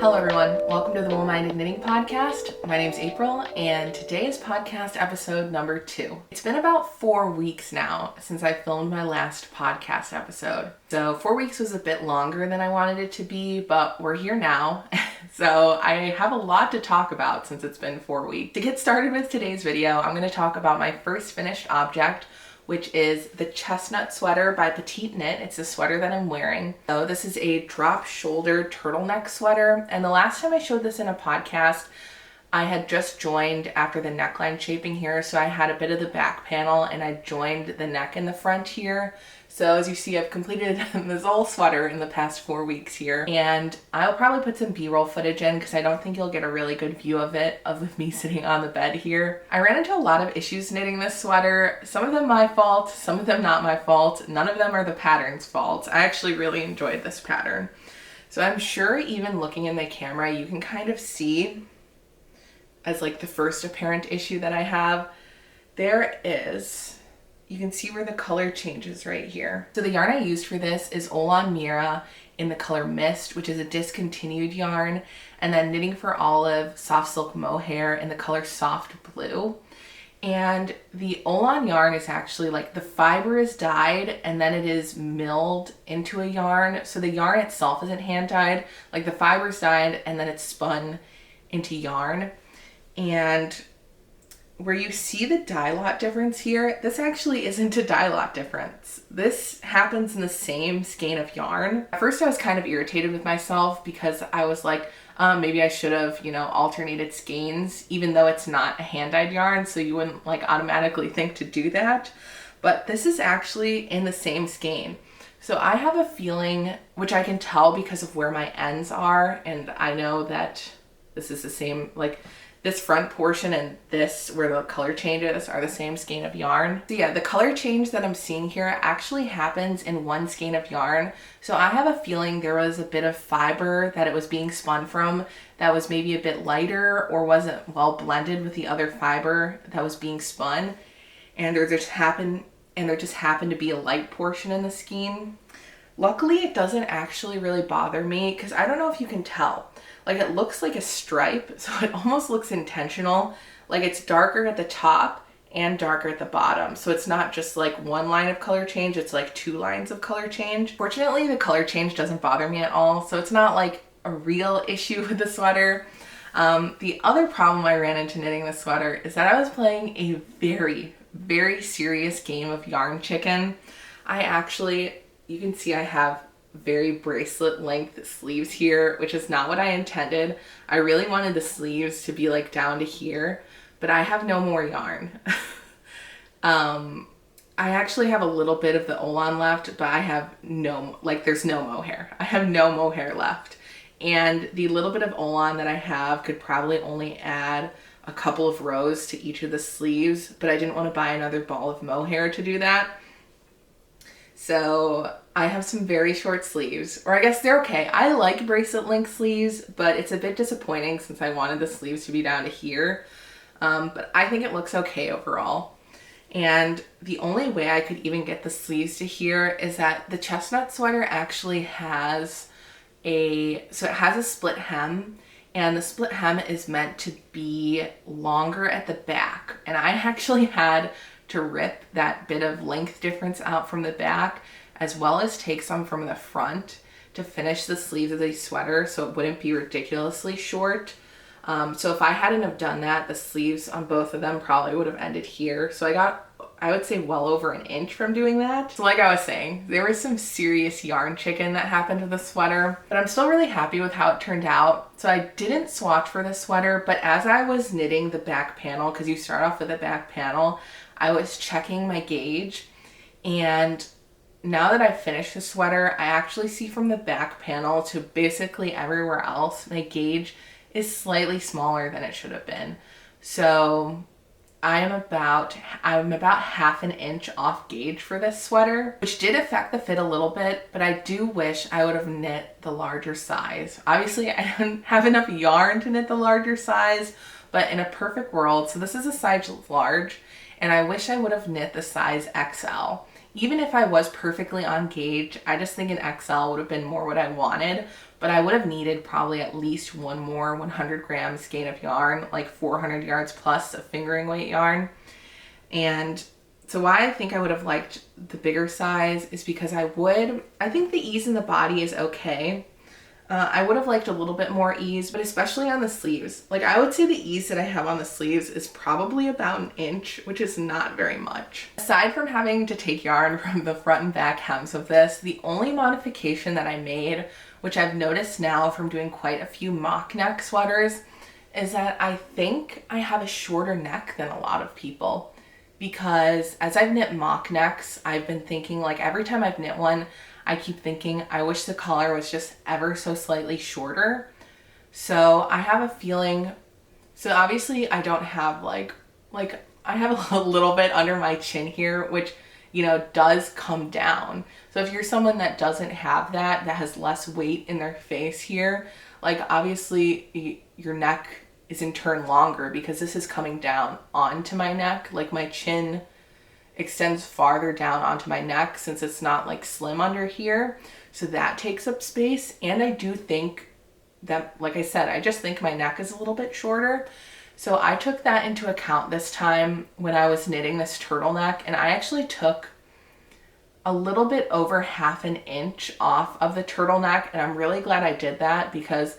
Hello everyone, welcome to the Wool-Minded Knitting Podcast. My name's April and today is podcast episode number 2. It's been about 4 weeks now since I filmed my last podcast episode. So 4 weeks was a bit longer than I wanted it to be, but we're here now. So I have a lot to talk about since it's been 4 weeks. To get started with today's video, I'm going to talk about my first finished object, which is the Chestnut Sweater by PetiteKnit. It's the sweater that I'm wearing. So this is a drop shoulder turtleneck sweater. And the last time I showed this in a podcast, I had just joined after the neckline shaping here. So I had a bit of the back panel and I joined the neck in the front here. So as you see, I've completed this whole sweater in the past 4 weeks here. And I'll probably put some B-roll footage in because I don't think you'll get a really good view of it, of me sitting on the bed here. I ran into a lot of issues knitting this sweater. Some of them my fault, some of them not my fault. None of them are the pattern's fault. I actually really enjoyed this pattern. So I'm sure even looking in the camera, you can kind of see as like the first apparent issue that I have. There is, you can see where the color changes right here. So the yarn I used for this is Olan Mira in the color Mist, which is a discontinued yarn, and then Knitting for Olive Soft Silk Mohair in the color Soft Blue. And the Olan yarn is actually like the fiber is dyed and then it is milled into a yarn. So the yarn itself isn't hand dyed, like the fiber's dyed and then it's spun into yarn. And where you see the dye lot difference here, this actually isn't a dye lot difference. This happens in the same skein of yarn. At first I was kind of irritated with myself because I was like, maybe I should have, alternated skeins, even though it's not a hand-dyed yarn, so you wouldn't like automatically think to do that. But this is actually in the same skein. So I have a feeling, which I can tell because of where my ends are, and I know that this is the same, like this front portion and this where the color changes are the same skein of yarn. So yeah, the color change that I'm seeing here actually happens in one skein of yarn. So I have a feeling there was a bit of fiber that it was being spun from that was maybe a bit lighter or wasn't well blended with the other fiber that was being spun. And there just happened to be a light portion in the skein. Luckily, it doesn't actually really bother me because I don't know if you can tell. Like it looks like a stripe, so it almost looks intentional. Like it's darker at the top and darker at the bottom. So it's not just like one line of color change, it's like 2 lines of color change. Fortunately, the color change doesn't bother me at all. So it's not like a real issue with the sweater. The other problem I ran into knitting this sweater is that I was playing a very, very serious game of yarn chicken. You can see I have very bracelet length sleeves here, which is not what I intended. I really wanted the sleeves to be like down to here, but I have no more yarn. I actually have a little bit of the Olan left, but I have there's no mohair. I have no mohair left. And the little bit of Olan that I have could probably only add a couple of rows to each of the sleeves, but I didn't want to buy another ball of mohair to do that. So I have some very short sleeves, or I guess they're okay. I like bracelet length sleeves, but it's a bit disappointing since I wanted the sleeves to be down to here. But I think it looks okay overall. And the only way I could even get the sleeves to here is that the Chestnut Sweater actually has it has a split hem, and the split hem is meant to be longer at the back. And I actually had to rip that bit of length difference out from the back, as well as take some from the front to finish the sleeves of the sweater so it wouldn't be ridiculously short. So if I hadn't have done that, the sleeves on both of them probably would have ended here. So I got, I would say, well over an inch from doing that. So like I was saying, there was some serious yarn chicken that happened to the sweater, but I'm still really happy with how it turned out. So I didn't swatch for the sweater, but as I was knitting the back panel, because you start off with the back panel, I was checking my gauge, and now that I've finished the sweater, I actually see from the back panel to basically everywhere else, my gauge is slightly smaller than it should have been. So I'm about half an inch off gauge for this sweater, which did affect the fit a little bit, but I do wish I would have knit the larger size. Obviously, I don't have enough yarn to knit the larger size, but in a perfect world, so this is a size large, and I wish I would have knit the size XL. Even if I was perfectly on gauge, I just think an XL would have been more what I wanted, but I would have needed probably at least one more 100 gram skein of yarn, like 400 yards plus of fingering weight yarn. And so why I think I would have liked the bigger size is because I think the ease in the body is okay. I would have liked a little bit more ease, but especially on the sleeves. Like, I would say the ease that I have on the sleeves is probably about an inch, which is not very much. Aside from having to take yarn from the front and back hems of this, the only modification that I made, which I've noticed now from doing quite a few mock neck sweaters, is that I think I have a shorter neck than a lot of people. Because as I've knit mock necks, I've been thinking, like, every time I've knit one, I keep thinking, I wish the collar was just ever so slightly shorter. So I have a feeling, so obviously I don't have like I have a little bit under my chin here, which, you know, does come down. So if you're someone that doesn't have that has less weight in their face here, like, obviously your neck is in turn longer because this is coming down onto my neck. Like, my chin extends farther down onto my neck since it's not like slim under here. So that takes up space. And I do think that, like I said, I just think my neck is a little bit shorter. So I took that into account this time when I was knitting this turtleneck, and I actually took a little bit over ½ an inch off of the turtleneck. And I'm really glad I did that because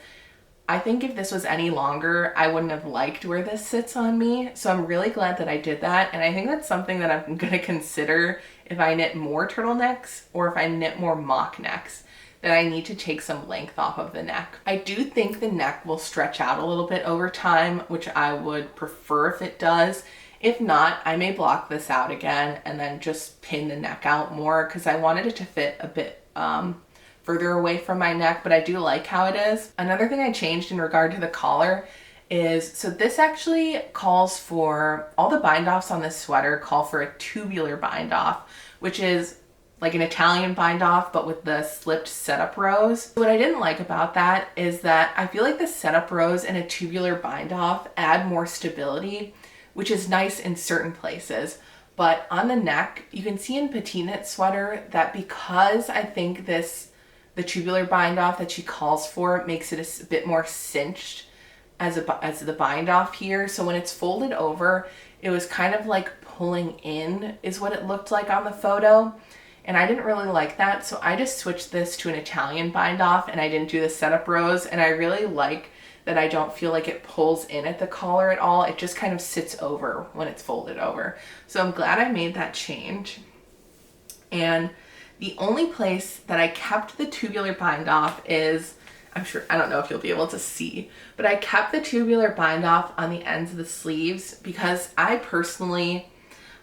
I think if this was any longer, I wouldn't have liked where this sits on me. So I'm really glad that I did that. And I think that's something that I'm going to consider if I knit more turtlenecks or if I knit more mock necks, that I need to take some length off of the neck. I do think the neck will stretch out a little bit over time, which I would prefer if it does. If not, I may block this out again and then just pin the neck out more because I wanted it to fit a bit further away from my neck, but I do like how it is. Another thing I changed in regard to the collar is, so this actually calls for, all the bind offs on this sweater call for a tubular bind off, which is like an Italian bind off, but with the slipped setup rows. What I didn't like about that is that I feel like the setup rows and a tubular bind off add more stability, which is nice in certain places. But on the neck, you can see in PetiteKnit sweater that because I think the tubular bind off that she calls for makes it a bit more cinched as the bind off here. So when it's folded over, it was kind of like pulling in is what it looked like on the photo. And I didn't really like that. So I just switched this to an Italian bind off and I didn't do the setup rows. And I really like that I don't feel like it pulls in at the collar at all. It just kind of sits over when it's folded over. So I'm glad I made that change. And the only place that I kept the tubular bind off is, I don't know if you'll be able to see, but I kept the tubular bind off on the ends of the sleeves because I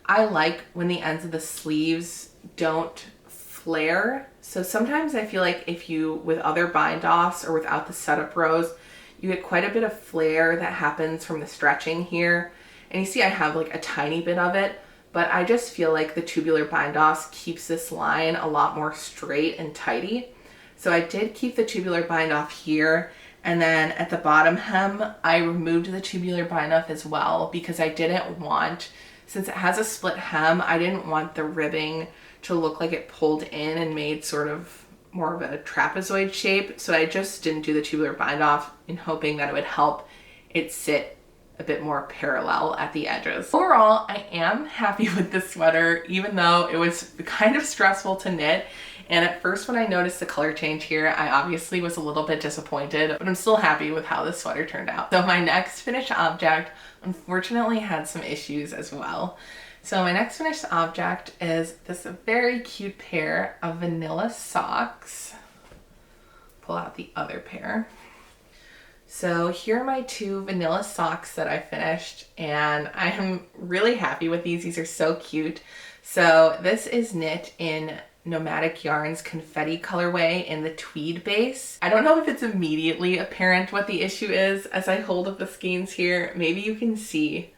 like when the ends of the sleeves don't flare. So sometimes I feel like if you, with other bind offs or without the setup rows, you get quite a bit of flare that happens from the stretching here. And you see I have like a tiny bit of it. But I just feel like the tubular bind offs keeps this line a lot more straight and tidy. So I did keep the tubular bind off here. And then at the bottom hem, I removed the tubular bind off as well because I didn't want, since it has a split hem, I didn't want the ribbing to look like it pulled in and made sort of more of a trapezoid shape. So I just didn't do the tubular bind off in hoping that it would help it sit a bit more parallel at the edges. Overall, I am happy with this sweater, even though it was kind of stressful to knit. And at first when I noticed the color change here, I obviously was a little bit disappointed, but I'm still happy with how this sweater turned out. So my next finished object unfortunately had some issues as well. So my next finished object is this very cute pair of vanilla socks. Pull out the other pair. So here are my 2 vanilla socks that I finished, and I am really happy with these. These are so cute. So this is knit in Nomadic Yarns Confetti colorway in the tweed base. I don't know if it's immediately apparent what the issue is as I hold up the skeins here. Maybe you can see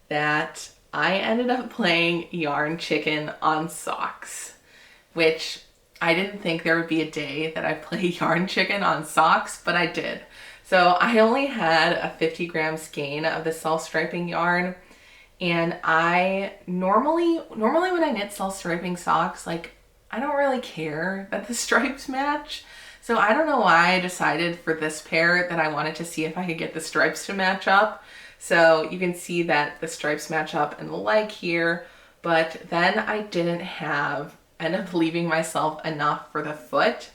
that I ended up playing yarn chicken on socks, which I didn't think there would be a day that I play yarn chicken on socks, but I did. So I only had a 50 gram skein of the self-striping yarn, And I normally when I knit self-striping socks, like I don't really care that the stripes match. So I don't know why I decided for this pair that I wanted to see if I could get the stripes to match up. So you can see that the stripes match up in the leg here, but then I didn't end up leaving myself enough for the foot.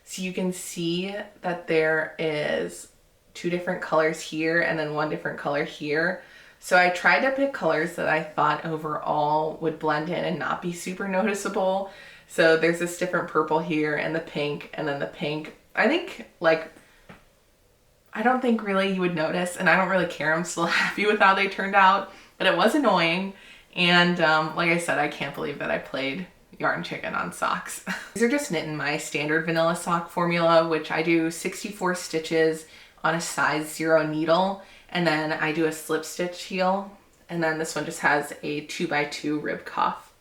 So you can see that there is 2 different colors here and then 1 different color here. So I tried to pick colors that I thought overall would blend in and not be super noticeable. So there's this different purple here and the pink, and then the pink. I think, like, I don't think really you would notice, and I don't really care. I'm still happy with how they turned out, but it was annoying. And like I said, I can't believe that I played yarn chicken on socks. These are just knit in my standard vanilla sock formula, which I do 64 stitches on a size 0 needle, and then I do a slip stitch heel, and then this one just has a 2x2 rib cuff.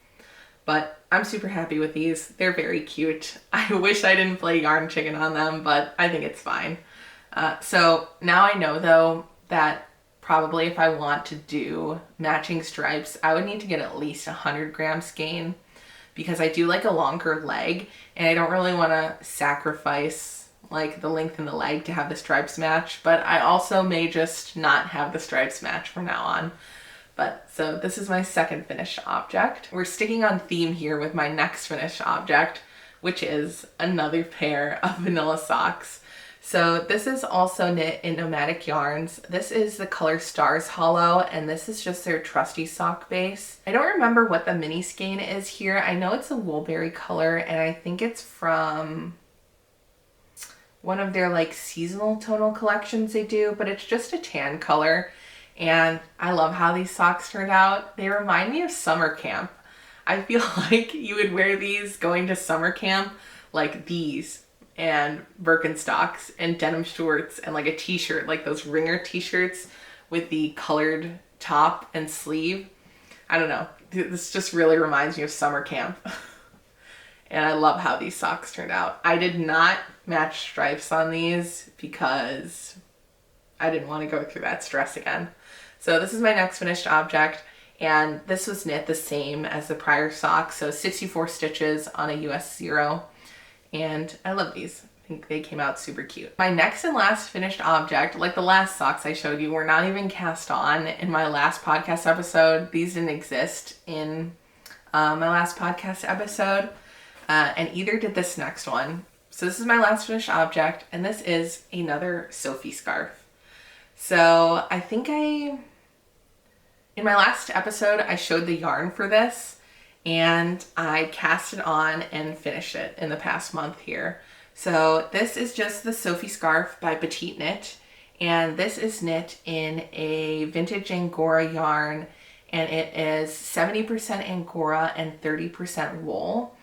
But I'm super happy with these. They're very cute. I wish I didn't play yarn chicken on them, but I think it's fine. So now I know though that probably if I want to do matching stripes, I would need to get at least 100 grams skein, because I do like a longer leg and I don't really want to sacrifice like the length in the leg to have the stripes match, but I also may just not have the stripes match from now on. But so this is my second finished object. We're sticking on theme here with my next finished object, which is another pair of vanilla socks. So this is also knit in Nomadic Yarns. This is the color Stars Hollow, and this is just their trusty sock base. I don't remember what the mini skein is here. I know it's a woolberry color, and I think it's from one of their like seasonal tonal collections they do, but it's just a tan color. And I love how these socks turned out. They remind me of summer camp. I feel like you would wear these going to summer camp, like these and Birkenstocks and denim shorts and like a t-shirt, like those ringer t-shirts with the colored top and sleeve. I don't know. This just really reminds me of summer camp. And I love how these socks turned out. I did not match stripes on these because I didn't want to go through that stress again. So this is my next finished object, and this was knit the same as the prior sock, so 64 stitches on a US 0, and I love these. I think they came out super cute. My next and last finished object, like the last socks I showed you, were not even cast on in my last podcast episode. These didn't exist in my last podcast episode, and either did this next one. So this is my last finished object, and this is another Sophie Scarf. So I think in my last episode, I showed the yarn for this, and I cast it on and finished it in the past month here. So this is just the Sophie Scarf by PetiteKnit, and this is knit in a vintage Angora yarn, and it is 70% Angora and 30% wool.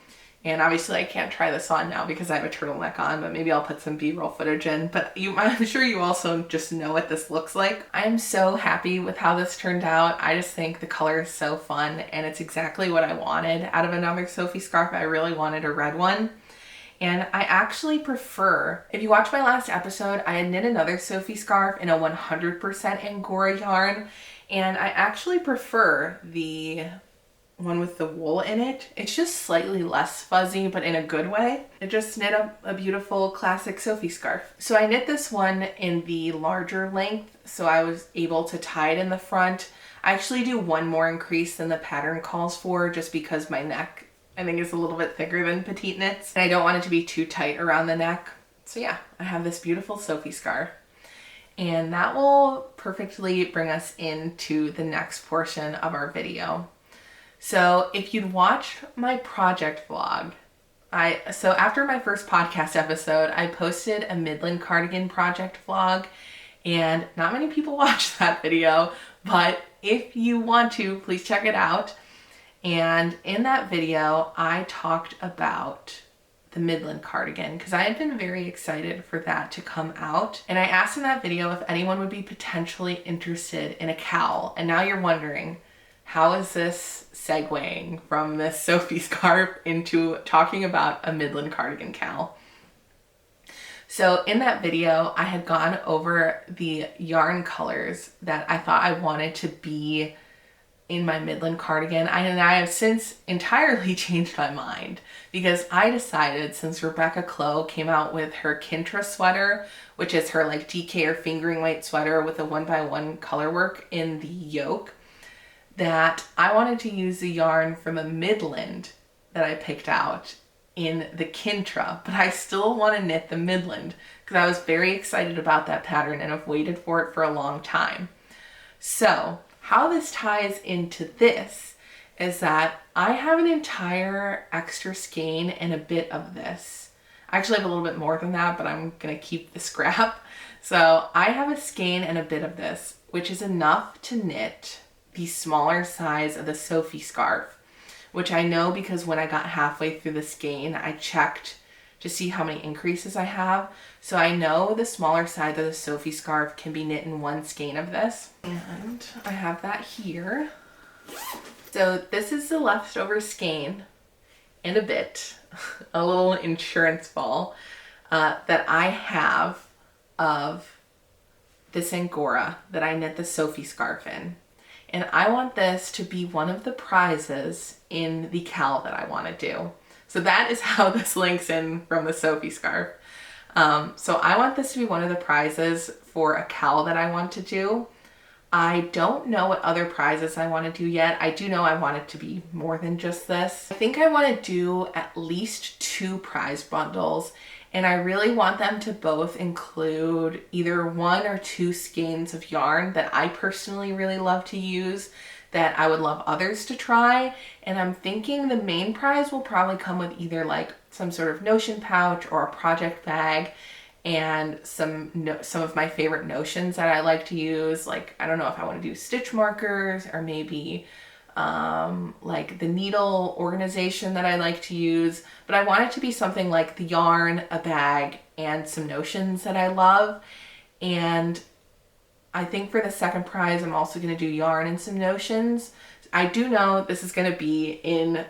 And obviously I can't try this on now because I have a turtleneck on, but maybe I'll put some B-roll footage in. But I'm sure you also just know what this looks like. I'm so happy with how this turned out. I just think the color is so fun, and it's exactly what I wanted out of another Sophie Scarf. I really wanted a red one. And I actually prefer, if you watch my last episode, I had knit another Sophie Scarf in a 100% Angora yarn, and I actually prefer the one with the wool in it. It's just slightly less fuzzy, but in a good way. It just knit a beautiful classic Sophie Scarf. So I knit this one in the larger length, so I was able to tie it in the front. I actually do one more increase than the pattern calls for, just because my neck, I think, is a little bit thicker than PetiteKnit's, and I don't want it to be too tight around the neck. So yeah, I have this beautiful Sophie Scarf. And that will perfectly bring us into the next portion of our video. So if you'd watch my project vlog, so after my first podcast episode, I posted a Midland cardigan project vlog, and not many people watched that video, but if you want to, please check it out. And in that video, I talked about the Midland cardigan because I had been very excited for that to come out. And I asked in that video if anyone would be potentially interested in a KAL. And now you're wondering, how is this segueing from this Sophie Scarf into talking about a Midland cardigan KAL? So in that video, I had gone over the yarn colors that I thought I wanted to be in my Midland cardigan. And I have since entirely changed my mind because I decided, since Rebecca Clow came out with her Kintra sweater, which is her like DK or fingering weight sweater with a 1x1 color work in the yoke, that I wanted to use the yarn from a Midland that I picked out in the Kintra, but I still want to knit the Midland because I was very excited about that pattern and I've waited for it for a long time. So how this ties into this is that I have an entire extra skein and a bit of this. I actually have a little bit more than that, but I'm gonna keep the scrap. So I have a skein and a bit of this, which is enough to knit the smaller size of the Sophie Scarf, which I know because when I got halfway through the skein, I checked to see how many increases I have. So I know the smaller side of the Sophie Scarf can be knit in one skein of this. And I have that here. So this is the leftover skein and a bit, a little insurance ball that I have of this Angora that I knit the Sophie Scarf in. And I want this to be one of the prizes in the KAL that I want to do. So that is how this links in from the Sophie Scarf. So I want this to be one of the prizes for a KAL that I want to do. I don't know what other prizes I want to do yet. I do know I want it to be more than just this. I think I want to do at least 2 prize bundles, and I really want them to both include either 1 or 2 skeins of yarn that I personally really love to use that I would love others to try. And I'm thinking the main prize will probably come with either like some sort of notion pouch or a project bag and some of my favorite notions that I like to use. Like, I don't know if I want to do stitch markers or maybe like the needle organization that I like to use, but I want it to be something like the yarn, a bag, and some notions that I love. And I think for the second prize, I'm also going to do yarn and some notions. I do know this is going to be in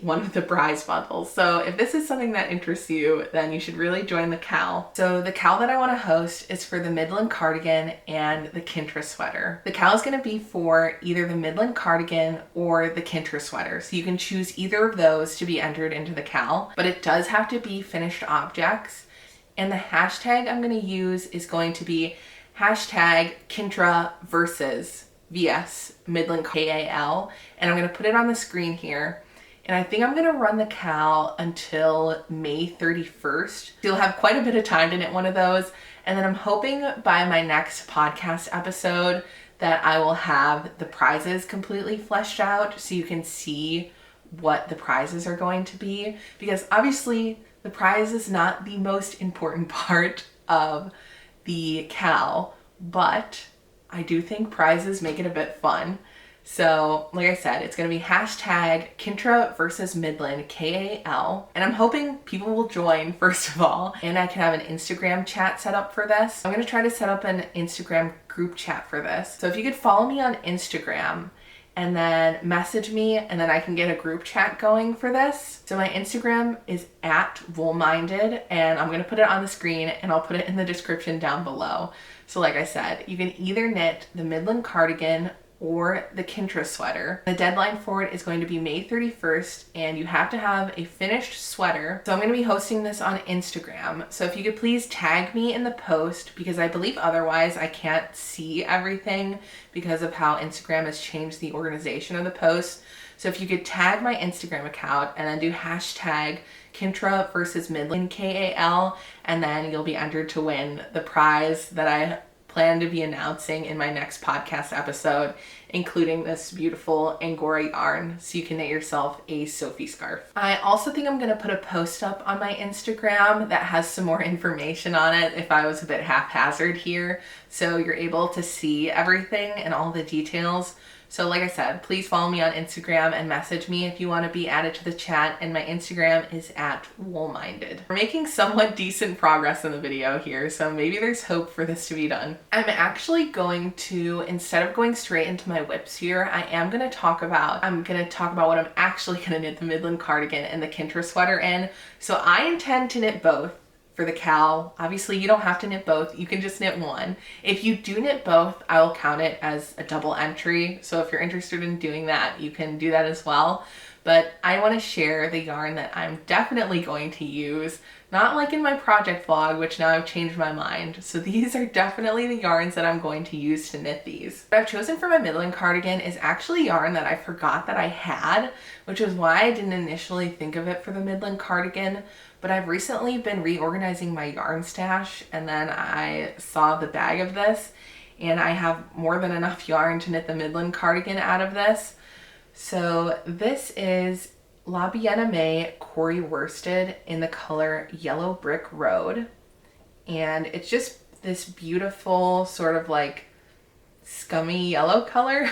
one of the prize bundles. So if this is something that interests you, then you should really join the KAL. So the KAL that I want to host is for the Midland cardigan and the Kintra sweater. The KAL is going to be for either the Midland cardigan or the Kintra sweater. So you can choose either of those to be entered into the KAL, but it does have to be finished objects. And the hashtag I'm going to use is going to be hashtag Kintra versus VS Midland KAL. And I'm going to put it on the screen here. And I think I'm going to run the KAL until May 31st. You'll have quite a bit of time to knit one of those. And then I'm hoping by my next podcast episode that I will have the prizes completely fleshed out so you can see what the prizes are going to be. Because obviously the prize is not the most important part of the KAL, but I do think prizes make it a bit fun. So like I said, it's going to be hashtag Kintra versus Midland KAL. And I'm hoping people will join first of all, and I can have an Instagram chat set up for this. I'm going to try to set up an Instagram group chat for this. So if you could follow me on Instagram and then message me, and then I can get a group chat going for this. So my Instagram is @woolminded, and I'm going to put it on the screen and I'll put it in the description down below. So like I said, you can either knit the Midland cardigan or the Kintra sweater. The deadline for it is going to be May 31st, and you have to have a finished sweater. So I'm going to be hosting this on Instagram. So if you could please tag me in the post, because I believe otherwise I can't see everything because of how Instagram has changed the organization of the post. So if you could tag my Instagram account and then do hashtag Kintra versus Midland KAL, and then you'll be entered to win the prize that I plan to be announcing in my next podcast episode, including this beautiful Angora yarn, so you can knit yourself a Sophie scarf. I also think I'm going to put a post up on my Instagram that has some more information on it if I was a bit haphazard here, so you're able to see everything and all the details. So like I said, please follow me on Instagram and message me if you want to be added to the chat, and my Instagram is @woolminded. We're making somewhat decent progress in the video here, so maybe there's hope for this to be done. I'm actually going to, instead of going straight into my whips here, I'm going to talk about what I'm actually going to knit the Midland cardigan and the Kintra sweater in. So I intend to knit both for the KAL. Obviously you don't have to knit both, you can just knit one. If you do knit both, I will count it as a double entry. So if you're interested in doing that, you can do that as well. But I want to share the yarn that I'm definitely going to use, not like in my project vlog, which now I've changed my mind. So these are definitely the yarns that I'm going to use to knit these. What I've chosen for my Midland cardigan is actually yarn that I forgot that I had, which is why I didn't initially think of it for the Midland cardigan. But I've recently been reorganizing my yarn stash, and then I saw the bag of this, and I have more than enough yarn to knit the Midland cardigan out of this. So this is La Bien-Aimée Corey worsted in the color Yellow Brick Road. And it's just this beautiful sort of like scummy yellow color,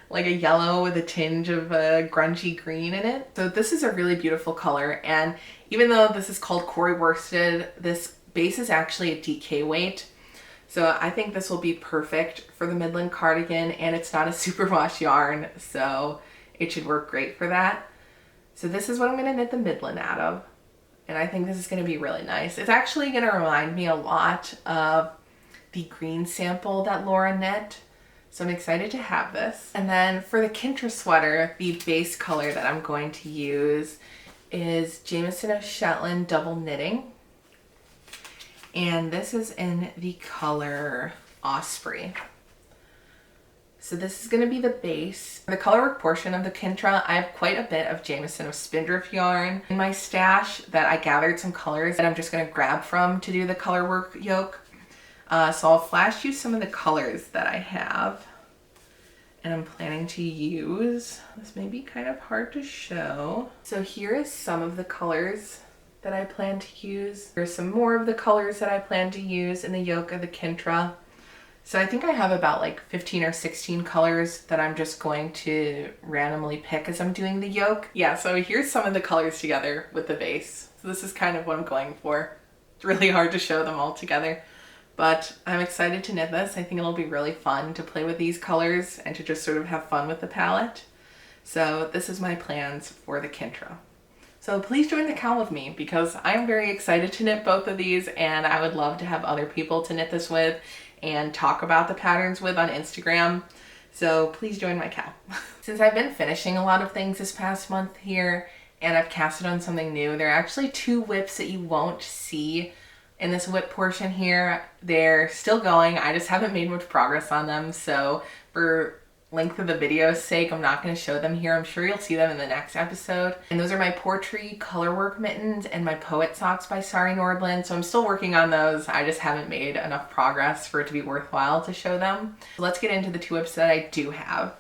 like a yellow with a tinge of a grungy green in it. So this is a really beautiful color. And even though this is called Corey worsted, this base is actually a DK weight. So I think this will be perfect for the Midland cardigan, and it's not a superwash yarn, so it should work great for that. So this is what I'm gonna knit the Midland out of. And I think this is gonna be really nice. It's actually gonna remind me a lot of the green sample that Laura knit. So I'm excited to have this. And then for the Kintra sweater, the base color that I'm going to use is Jameson of Shetland Double Knitting. And this is in the color Osprey. So this is going to be the base. For the colorwork portion of the Kintra, I have quite a bit of Jameson of Spindrift yarn in my stash that I gathered some colors that I'm just going to grab from to do the colorwork yoke. So I'll flash you some of the colors that I have and I'm planning to use. This may be kind of hard to show. So here is some of the colors that I plan to use. There's some more of the colors that I plan to use in the yoke of the Kintra. So I think I have about like 15 or 16 colors that I'm just going to randomly pick as I'm doing the yoke. Yeah, so here's some of the colors together with the base. So this is kind of what I'm going for. It's really hard to show them all together, but I'm excited to knit this. I think it'll be really fun to play with these colors and to just sort of have fun with the palette. So this is my plans for the Kintra. So please join the KAL with me because I'm very excited to knit both of these, and I would love to have other people to knit this with and talk about the patterns with on Instagram. So please join my KAL. Since I've been finishing a lot of things this past month here and I've casted on something new, there are actually 2 whips that you won't see in this whip portion here. They're still going. I just haven't made much progress on them. So for length of the video's sake, I'm not going to show them here. I'm sure you'll see them in the next episode. And those are my Portree Colorwork Mittens and my Poet Socks by Sari Nordland. So I'm still working on those. I just haven't made enough progress for it to be worthwhile to show them. So let's get into the 2 whips that I do have.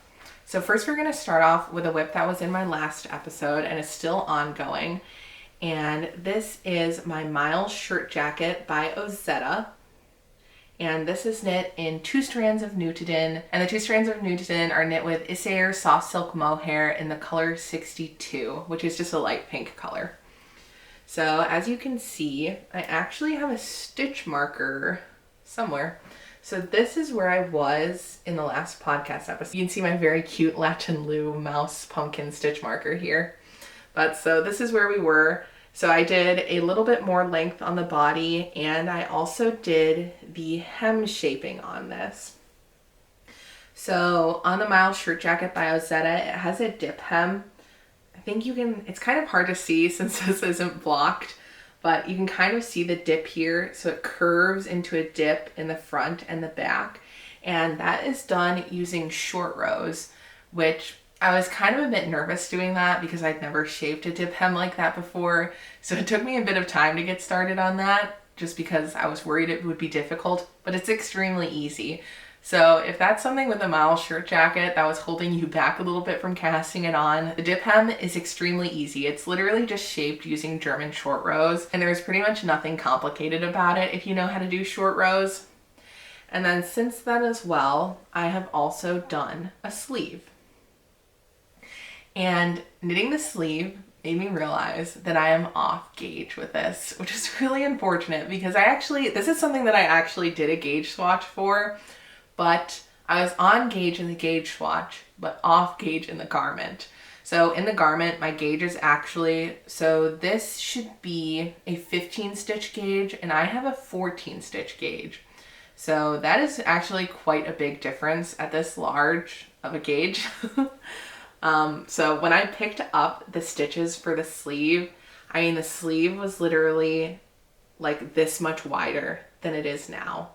So first we're going to start off with a whip that was in my last episode and is still ongoing. And this is my Miles Shirt Jacket by Ozetta. And this is knit in 2 strands of Nutiden, and the 2 strands of Nutiden are knit with Isair Soft Silk Mohair in the color 62, which is just a light pink color. So as you can see, I actually have a stitch marker somewhere. So this is where I was in the last podcast episode. You can see my very cute Lach and Lou mouse pumpkin stitch marker here. But so this is where we were. So I did a little bit more length on the body, and I also did the hem shaping on this. So on the Miles Shirt Jacket by Ozetta, it has a dip hem. I think you can, it's kind of hard to see since this isn't blocked, but you can kind of see the dip here. So it curves into a dip in the front and the back. And that is done using short rows, which I was kind of a bit nervous doing that because I'd never shaped a dip hem like that before. So it took me a bit of time to get started on that just because I was worried it would be difficult, but it's extremely easy. So if that's something with a Miles Shirt Jacket that was holding you back a little bit from casting it on, the dip hem is extremely easy. It's literally just shaped using German short rows, and there's pretty much nothing complicated about it if you know how to do short rows. And then since then as well, I have also done a sleeve. And knitting the sleeve made me realize that I am off gauge with this, which is really unfortunate because this is something that I actually did a gauge swatch for, but I was on gauge in the gauge swatch, but off gauge in the garment. So in the garment, my gauge is actually, so this should be a 15 stitch gauge and I have a 14 stitch gauge. So that is actually quite a big difference at this large of a gauge. So when I picked up the stitches for the sleeve, I mean, the sleeve was literally like this much wider than it is now.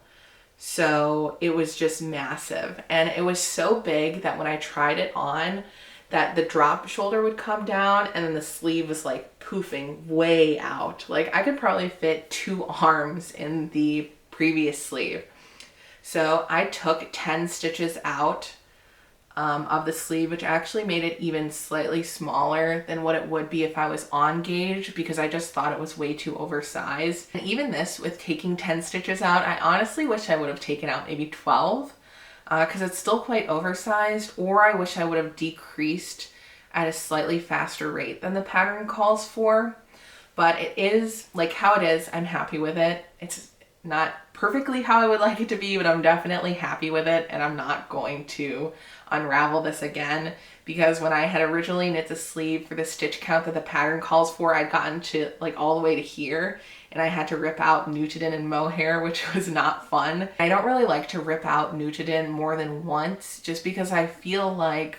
So it was just massive. And it was so big that when I tried it on, that the drop shoulder would come down and then the sleeve was like poofing way out. Like I could probably fit 2 arms in the previous sleeve. So I took 10 stitches out of the sleeve, which actually made it even slightly smaller than what it would be if I was on gauge, because I just thought it was way too oversized. And even this, with taking 10 stitches out, I honestly wish I would have taken out maybe 12 because it's still quite oversized, or I wish I would have decreased at a slightly faster rate than the pattern calls for. But it is like how it is. I'm happy with it. It's not perfectly how I would like it to be, but I'm definitely happy with it, and I'm not going to unravel this again, because when I had originally knit the sleeve for the stitch count that the pattern calls for, I'd gotten to like all the way to here and I had to rip out Nutiden and mohair, which was not fun. I don't really like to rip out Nutiden more than once, just because I feel like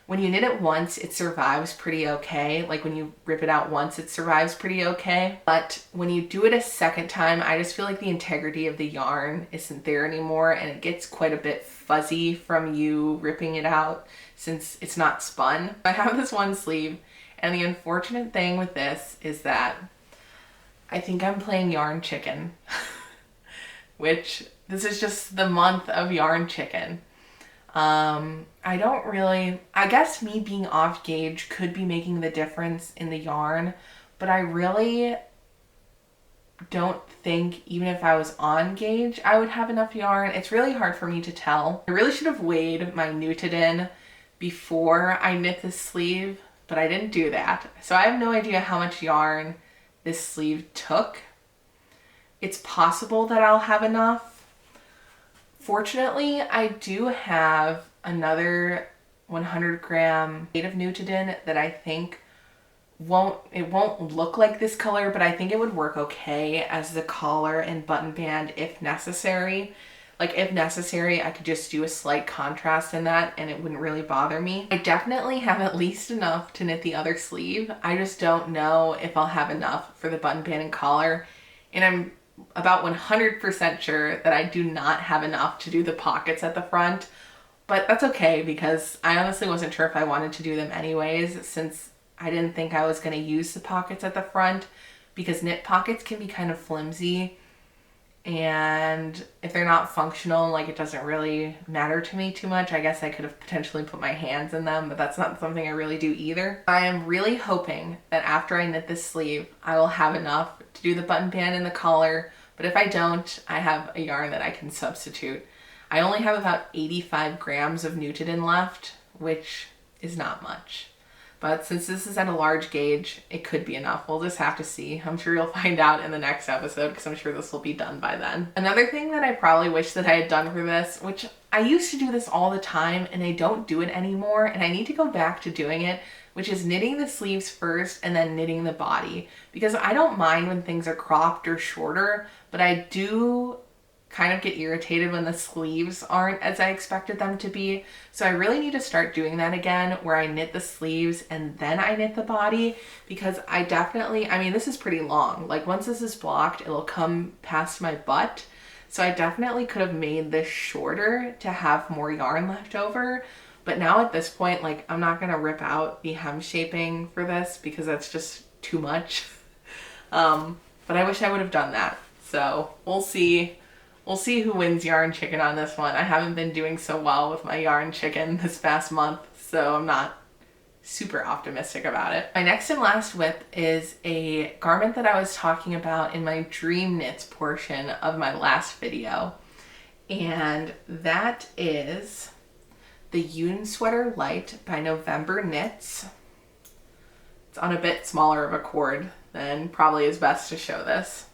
when you knit it once, it survives pretty okay. Like when you rip it out once, it survives pretty okay. But when you do it a second time, I just feel like the integrity of the yarn isn't there anymore, and it gets quite a bit fuzzy from you ripping it out since it's not spun. I have this one sleeve, and the unfortunate thing with this is that I think I'm playing yarn chicken, which this is just the month of yarn chicken. I don't really, I guess me being off gauge could be making the difference in the yarn, but I really don't think even if I was on gauge, I would have enough yarn. It's really hard for me to tell. I really should have weighed my Nutiden before I knit this sleeve, but I didn't do that. So I have no idea how much yarn this sleeve took. It's possible that I'll have enough. Fortunately, I do have another 100 gram weight of Nutiden that I think won't look like this color, but I think it would work okay as the collar and button band if necessary. Like if necessary, I could just do a slight contrast in that and it wouldn't really bother me. I definitely have at least enough to knit the other sleeve. I just don't know if I'll have enough for the button band and collar. And I'm about 100% sure that I do not have enough to do the pockets at the front, but that's okay because I honestly wasn't sure if I wanted to do them anyways, since I didn't think I was going to use the pockets at the front, because knit pockets can be kind of flimsy, and if they're not functional, like it doesn't really matter to me too much. I guess I could have potentially put my hands in them, but that's not something I really do either. I am really hoping that after I knit this sleeve, I will have enough to do the button band and the collar, but if I don't, I have a yarn that I can substitute. I only have about 85 grams of Nutiden left, which is not much. But since this is at a large gauge, it could be enough. We'll just have to see. I'm sure you'll find out in the next episode because I'm sure this will be done by then. Another thing that I probably wish that I had done for this, which I used to do this all the time and I don't do it anymore, and I need to go back to doing it, which is knitting the sleeves first and then knitting the body. Because I don't mind when things are cropped or shorter, but I do kind of get irritated when the sleeves aren't as I expected them to be. So I really need to start doing that again, where I knit the sleeves and then I knit the body, because I definitely, I mean, this is pretty long. Like once this is blocked, it'll come past my butt. So I definitely could have made this shorter to have more yarn left over. But now at this point, like I'm not gonna rip out the hem shaping for this because that's just too much. But I wish I would have done that. So we'll see. We'll see who wins yarn chicken on this one. I haven't been doing so well with my yarn chicken this past month, so I'm not super optimistic about it. My next and last whip is a garment that I was talking about in my dream knits portion of my last video. And that is the Eun Sweater Light by NovemberKnits. It's on a bit smaller of a cord than probably is best to show this.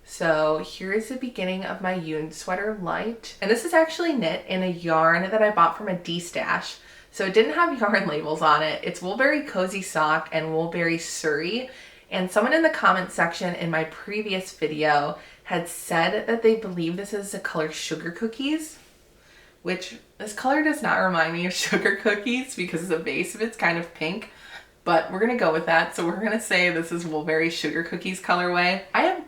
So here is the beginning of my Eun Sweater Light. And this is actually knit in a yarn that I bought from a D-stash. So it didn't have yarn labels on it. It's Woolberry Cozy Sock and Woolberry Surrey. And someone in the comment section in my previous video had said that they believe this is the color Sugar Cookies, which this color does not remind me of sugar cookies because the base of it's kind of pink, but we're gonna go with that. So we're gonna say this is Woolberry Sugar Cookies colorway. I have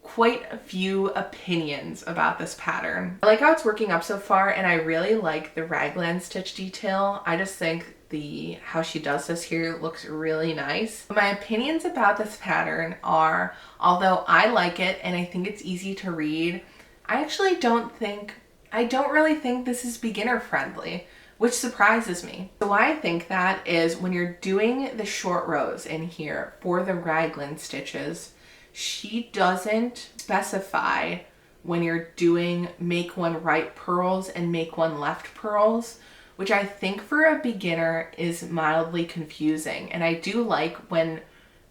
quite a few opinions about this pattern. I like how it's working up so far, and I really like the raglan stitch detail. I just think how she does this here looks really nice. My opinions about this pattern are, although I like it and I think it's easy to read, I don't really think this is beginner friendly, which surprises me. So why I think that is when you're doing the short rows in here for the raglan stitches, she doesn't specify when you're doing make one right purls and make one left purls, which I think for a beginner is mildly confusing. And I do like when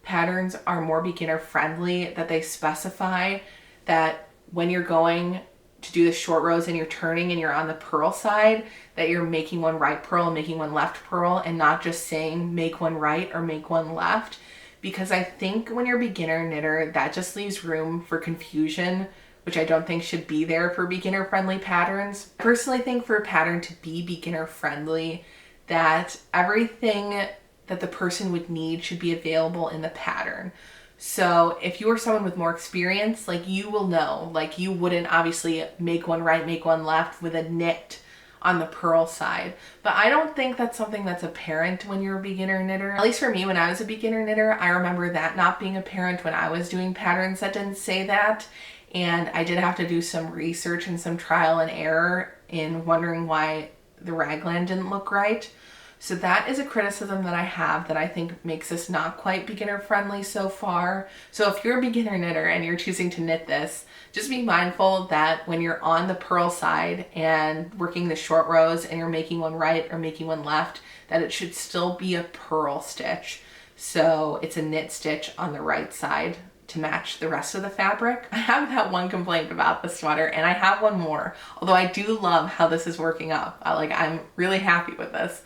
patterns are more beginner friendly that they specify that when you're going to do the short rows and you're turning and you're on the purl side, that you're making one right purl and making one left purl, and not just saying make one right or make one left. Because I think when you're a beginner knitter, that just leaves room for confusion, which I don't think should be there for beginner friendly patterns. I personally think for a pattern to be beginner friendly, that everything that the person would need should be available in the pattern. So if you are someone with more experience, like you will know, like you wouldn't obviously make one right, make one left with a knit on the purl side. But I don't think that's something that's apparent when you're a beginner knitter. At least for me, when I was a beginner knitter, I remember that not being apparent when I was doing patterns that didn't say that. And I did have to do some research and some trial and error in wondering why the raglan didn't look right. So that is a criticism that I have that I think makes this not quite beginner friendly so far. So if you're a beginner knitter and you're choosing to knit this, just be mindful that when you're on the purl side and working the short rows and you're making one right or making one left, that it should still be a purl stitch. So it's a knit stitch on the right side to match the rest of the fabric. I have that one complaint about the sweater, and I have one more, although I do love how this is working up. I'm really happy with this.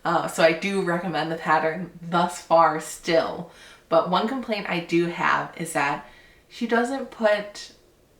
So I do recommend the pattern thus far still. But one complaint I do have is that she doesn't put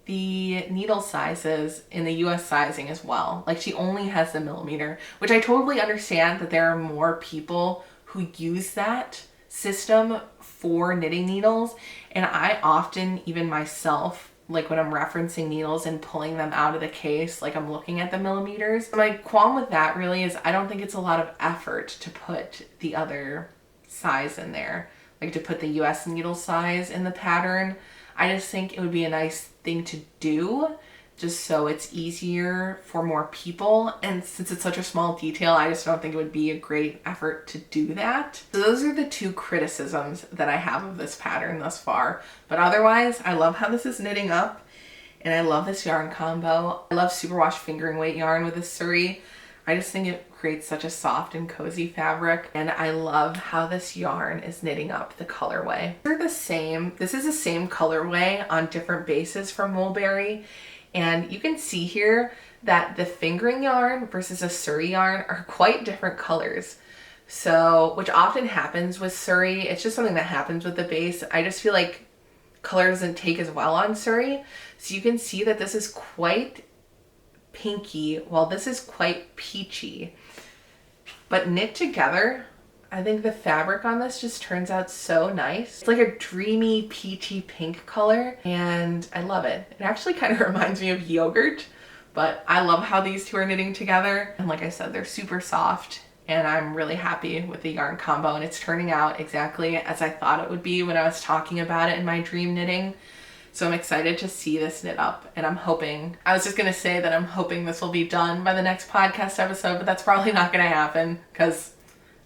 the needle sizes in the US sizing as well. Like she only has the millimeter, which I totally understand that there are more people who use that system for knitting needles. And I often, even myself, like when I'm referencing needles and pulling them out of the case, like I'm looking at the millimeters. My qualm with that really is I don't think it's a lot of effort to put the other size in there, like to put the US needle size in the pattern. I just think it would be a nice thing to do just so it's easier for more people. And since it's such a small detail, I just don't think it would be a great effort to do that. So those are the two criticisms that I have of this pattern thus far. But otherwise, I love how this is knitting up, and I love this yarn combo. I love superwash fingering weight yarn with this Surrey. I just think it creates such a soft and cozy fabric, and I love how this yarn is knitting up the colorway. They're the same. This is the same colorway on different bases from Woolberry. And you can see here that the fingering yarn versus a Surrey yarn are quite different colors. So, which often happens with Surrey. It's just something that happens with the base. I just feel like color doesn't take as well on Surrey. So you can see that this is quite pinky while this is quite peachy. But knit together, I think the fabric on this just turns out so nice. It's like a dreamy peachy pink color, and I love it. It actually kind of reminds me of yogurt, but I love how these two are knitting together. And like I said, they're super soft, and I'm really happy with the yarn combo, and it's turning out exactly as I thought it would be when I was talking about it in my dream knitting. So I'm excited to see this knit up, and I was just gonna say that I'm hoping this will be done by the next podcast episode, but that's probably not gonna happen because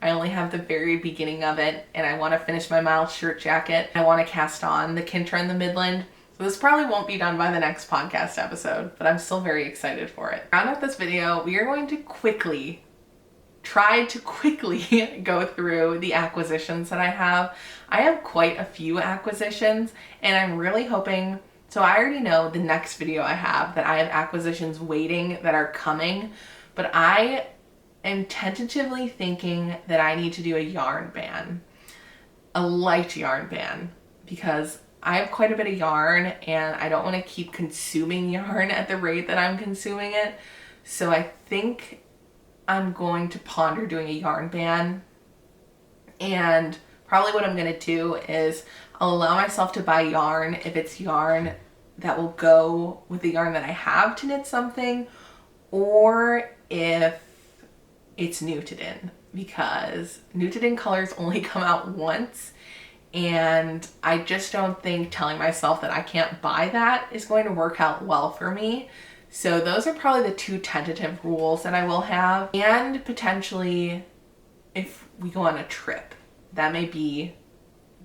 I only have the very beginning of it, and I want to finish my Miles shirt jacket. I want to cast on the Kintra and the Midland. So this probably won't be done by the next podcast episode, but I'm still very excited for it. To round out this video, we are going to try to quickly go through the acquisitions that I have. I have quite a few acquisitions, and I'm really hoping, so I already know the next video I have that I have acquisitions waiting that are coming, but I am tentatively thinking that I need to do a yarn ban, a light yarn ban, because I have quite a bit of yarn and I don't want to keep consuming yarn at the rate that I'm consuming it. So I think I'm going to ponder doing a yarn ban, and probably what I'm going to do is I'll allow myself to buy yarn if it's yarn that will go with the yarn that I have to knit something, or if it's knitted in, because knitted in colors only come out once, and I just don't think telling myself that I can't buy that is going to work out well for me. So those are probably the two tentative rules that I will have, and potentially if we go on a trip, that may be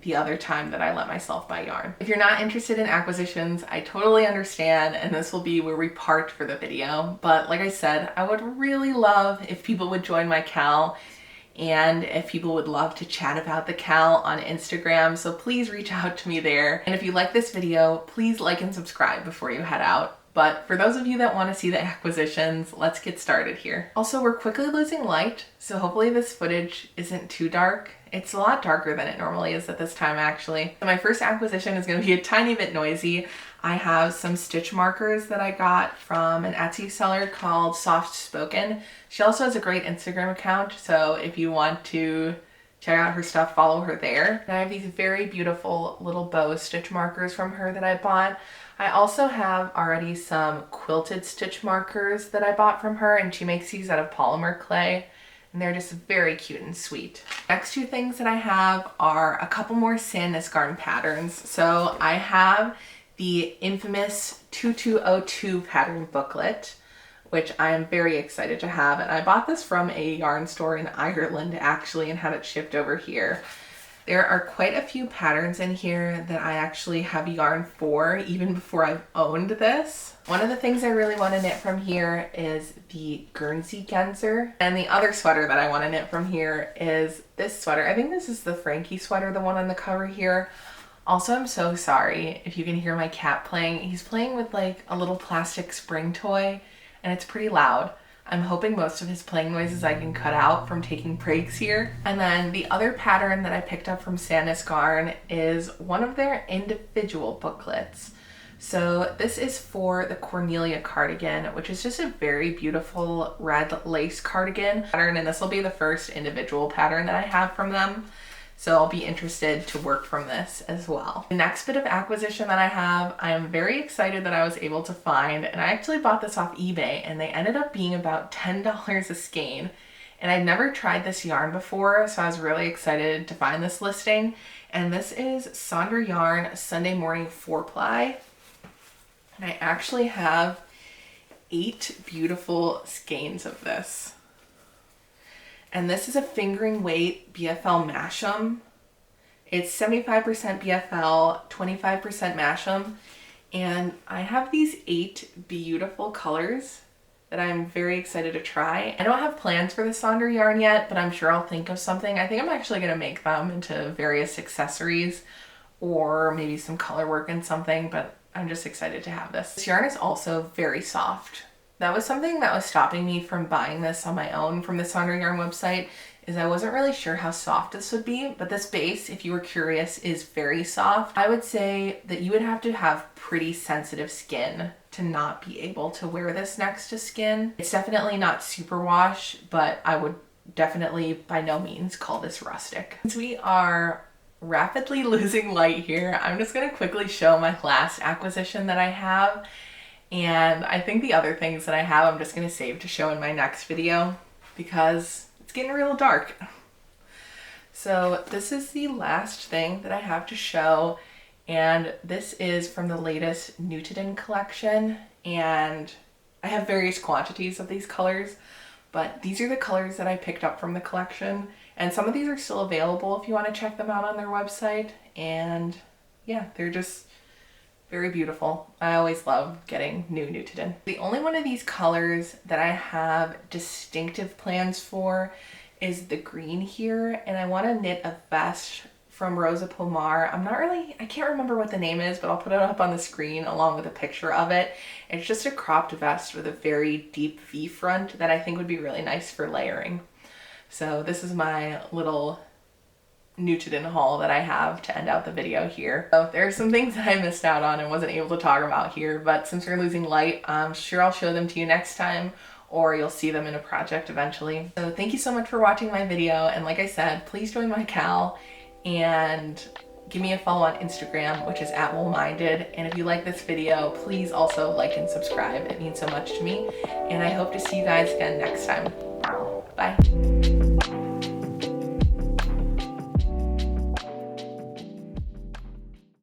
the other time that I let myself buy yarn. If you're not interested in acquisitions, I totally understand, and this will be where we part for the video. But like I said, I would really love if people would join my KAL, and if people would love to chat about the KAL on Instagram, so please reach out to me there. And if you like this video, please like and subscribe before you head out. But for those of you that want to see the acquisitions, let's get started here. Also, we're quickly losing light, so hopefully this footage isn't too dark. It's a lot darker than it normally is at this time, actually. So my first acquisition is going to be a tiny bit noisy. I have some stitch markers that I got from an Etsy seller called Soft Spoken. She also has a great Instagram account, so if you want to check out her stuff, follow her there. And I have these very beautiful little bow stitch markers from her that I bought. I also have already some quilted stitch markers that I bought from her, and she makes these out of polymer clay, and they're just very cute and sweet. Next two things that I have are a couple more Sandnes garn patterns. So I have the infamous 2202 pattern booklet, which I am very excited to have, and I bought this from a yarn store in Ireland actually and had it shipped over here. There are quite a few patterns in here that I actually have yarn for even before I've owned this. One of the things I really want to knit from here is the Guernsey Genzer. And the other sweater that I want to knit from here is this sweater. I think this is the Frankie sweater, the one on the cover here. Also, I'm so sorry if you can hear my cat playing. He's playing with like a little plastic spring toy, and it's pretty loud. I'm hoping most of his playing noises I can cut out from taking breaks here. And then the other pattern that I picked up from Sandnes Garn is one of their individual booklets. So this is for the Cornelia cardigan, which is just a very beautiful red lace cardigan pattern, and this will be the first individual pattern that I have from them. So I'll be interested to work from this as well. The next bit of acquisition that I am very excited that I was able to find, and I actually bought this off eBay, and they ended up being about $10 a skein. And I'd never tried this yarn before, so I was really excited to find this listing. And this is Sonder Yarn Sunday Morning 4-ply. And I actually have 8 beautiful skeins of this. And this is a fingering weight BFL Masham. It's 75% BFL, 25% Masham. And I have these 8 beautiful colors that I'm very excited to try. I don't have plans for the Sonder yarn yet, but I'm sure I'll think of something. I think I'm actually going to make them into various accessories or maybe some color work and something, but I'm just excited to have this. This yarn is also very soft. That was something that was stopping me from buying this on my own from the Sonder Yarn website, is I wasn't really sure how soft this would be, but this base, if you were curious, is very soft. I would say that you would have to have pretty sensitive skin to not be able to wear this next to skin. It's definitely not superwash, but I would definitely by no means call this rustic. Since we are rapidly losing light here, I'm just gonna quickly show my last acquisition that I have. And I think the other things that I have, I'm just going to save to show in my next video because it's getting real dark. So this is the last thing that I have to show. And this is from the latest Knitted In collection. And I have various quantities of these colors, but these are the colors that I picked up from the collection. And some of these are still available if you want to check them out on their website. And yeah, they're just very beautiful. I always love getting new Knitted In. The only one of these colors that I have distinctive plans for is the green here, and I want to knit a vest from Rosa Pomar. I can't remember what the name is, but I'll put it up on the screen along with a picture of it. It's just a cropped vest with a very deep V front that I think would be really nice for layering. So this is my little Newton haul that I have to end out the video here. So there are some things that I missed out on and wasn't able to talk about here, but since we're losing light, I'm sure I'll show them to you next time, or you'll see them in a project eventually. So thank you so much for watching my video, and like I said, please join my KAL and give me a follow on Instagram, which is @woolminded. And if you like this video, please also like and subscribe. It means so much to me, and I hope to see you guys again next time. Bye.